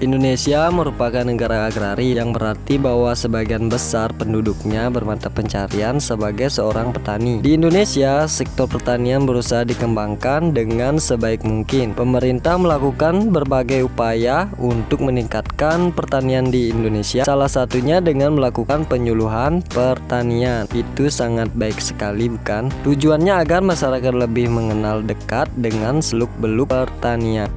Indonesia merupakan negara agraris yang berarti bahwa sebagian besar penduduknya bermata pencarian sebagai seorang petani. Di Indonesia, sektor pertanian berusaha dikembangkan dengan sebaik mungkin. Pemerintah melakukan berbagai upaya untuk meningkatkan pertanian di Indonesia, salah satunya dengan melakukan penyuluhan pertanian. Itu sangat baik sekali, bukan? Tujuannya agar masyarakat lebih mengenal dekat dengan seluk-beluk pertanian.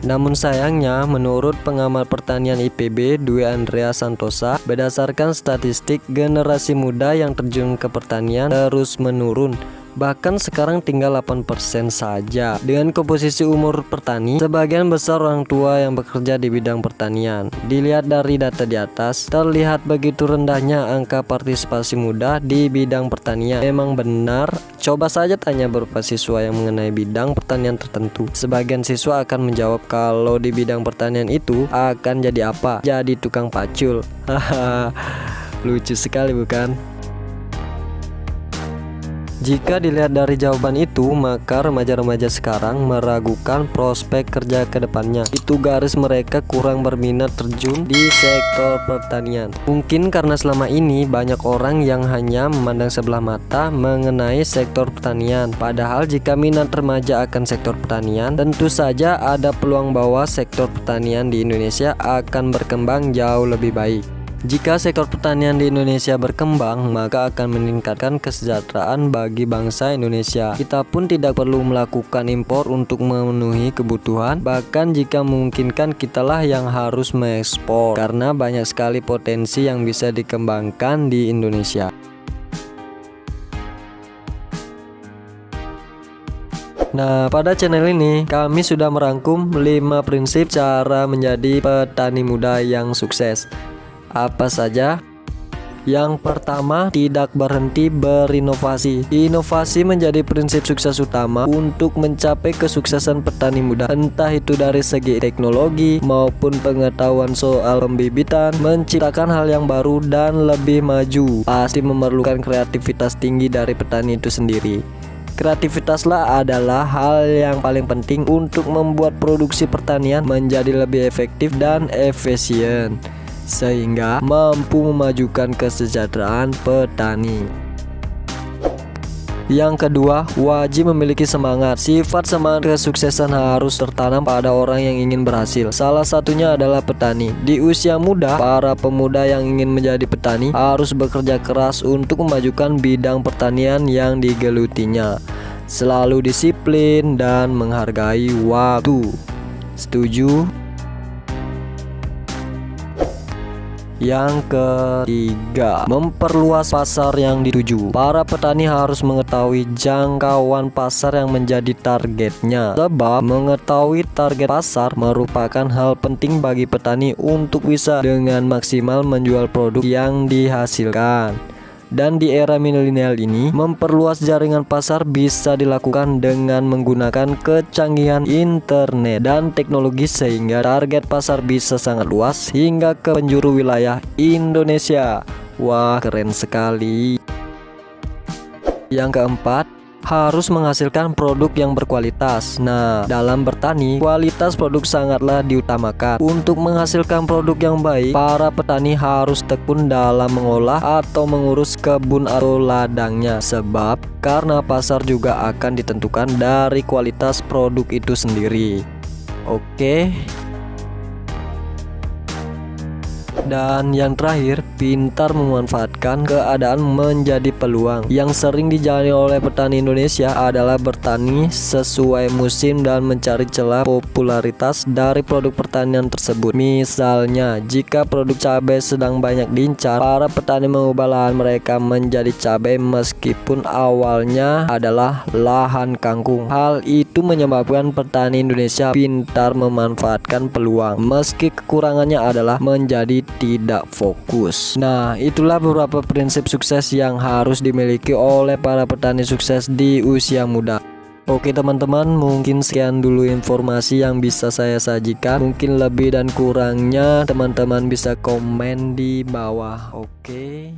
Namun sayangnya, menurut pengamat pertanian IPB Dwi Andrea Santosa, berdasarkan statistik, generasi muda yang terjun ke pertanian terus menurun. Bahkan sekarang tinggal 8% saja. Dengan komposisi umur petani, sebagian besar orang tua yang bekerja di bidang pertanian. Dilihat dari data di atas, terlihat begitu rendahnya angka partisipasi muda di bidang pertanian. Memang benar, coba saja tanya beberapa siswa yang mengenai bidang pertanian tertentu. Sebagian siswa akan menjawab kalau di bidang pertanian itu akan jadi apa? Jadi tukang pacul. Haha, lucu sekali, bukan? Jika dilihat dari jawaban itu, maka remaja-remaja sekarang meragukan prospek kerja ke depannya. Itu garis mereka kurang berminat terjun di sektor pertanian. Mungkin karena selama ini banyak orang yang hanya memandang sebelah mata mengenai sektor pertanian. Padahal jika minat remaja akan sektor pertanian, tentu saja ada peluang bahwa sektor pertanian di Indonesia akan berkembang jauh lebih baik. Jika sektor pertanian di Indonesia berkembang, maka akan meningkatkan kesejahteraan bagi bangsa Indonesia. Kita pun tidak perlu melakukan impor untuk memenuhi kebutuhan. Bahkan jika memungkinkan, kitalah yang harus mengekspor, karena banyak sekali potensi yang bisa dikembangkan di Indonesia. Nah, pada channel ini kami sudah merangkum 5 prinsip cara menjadi petani muda yang sukses. Apa saja? Yang pertama, tidak berhenti berinovasi. Inovasi menjadi prinsip sukses utama untuk mencapai kesuksesan petani muda. Entah itu dari segi teknologi maupun pengetahuan soal pembibitan, menciptakan hal yang baru dan lebih maju. Pasti memerlukan kreativitas tinggi dari petani itu sendiri. Kreativitaslah adalah hal yang paling penting untuk membuat produksi pertanian menjadi lebih efektif dan efisien, sehingga mampu memajukan kesejahteraan petani. Yang kedua, wajib memiliki semangat. Sifat semangat kesuksesan harus tertanam pada orang yang ingin berhasil. Salah satunya adalah petani. Di usia muda, para pemuda yang ingin menjadi petani harus bekerja keras untuk memajukan bidang pertanian yang digelutinya. Selalu disiplin dan menghargai waktu. Setuju? Yang ketiga, memperluas pasar yang dituju. Para petani harus mengetahui jangkauan pasar yang menjadi targetnya, sebab mengetahui target pasar merupakan hal penting bagi petani untuk bisa dengan maksimal menjual produk yang dihasilkan. Dan di era milenial ini, memperluas jaringan pasar bisa dilakukan dengan menggunakan kecanggihan internet dan teknologi, sehingga target pasar bisa sangat luas hingga ke penjuru wilayah Indonesia. Wah, keren sekali. Yang keempat, harus menghasilkan produk yang berkualitas. Nah, dalam bertani, kualitas produk sangatlah diutamakan. Untuk menghasilkan produk yang baik, para petani harus tekun dalam mengolah atau mengurus kebun atau ladangnya. Sebab karena pasar juga akan ditentukan dari kualitas produk itu sendiri. Oke. Dan yang terakhir, pintar memanfaatkan keadaan menjadi peluang. Yang sering dijalani oleh petani Indonesia adalah bertani sesuai musim dan mencari celah popularitas dari produk pertanian tersebut. Misalnya, jika produk cabai sedang banyak diincar, para petani mengubah lahan mereka menjadi cabai meskipun awalnya adalah lahan kangkung. Hal itu menyebabkan petani Indonesia pintar memanfaatkan peluang, meski kekurangannya adalah menjadi tidak fokus. Nah, itulah beberapa prinsip sukses yang harus dimiliki oleh para petani sukses di usia muda. Oke teman-teman, mungkin sekian dulu informasi yang bisa saya sajikan. Mungkin lebih dan kurangnya teman-teman bisa komen di bawah. Oke.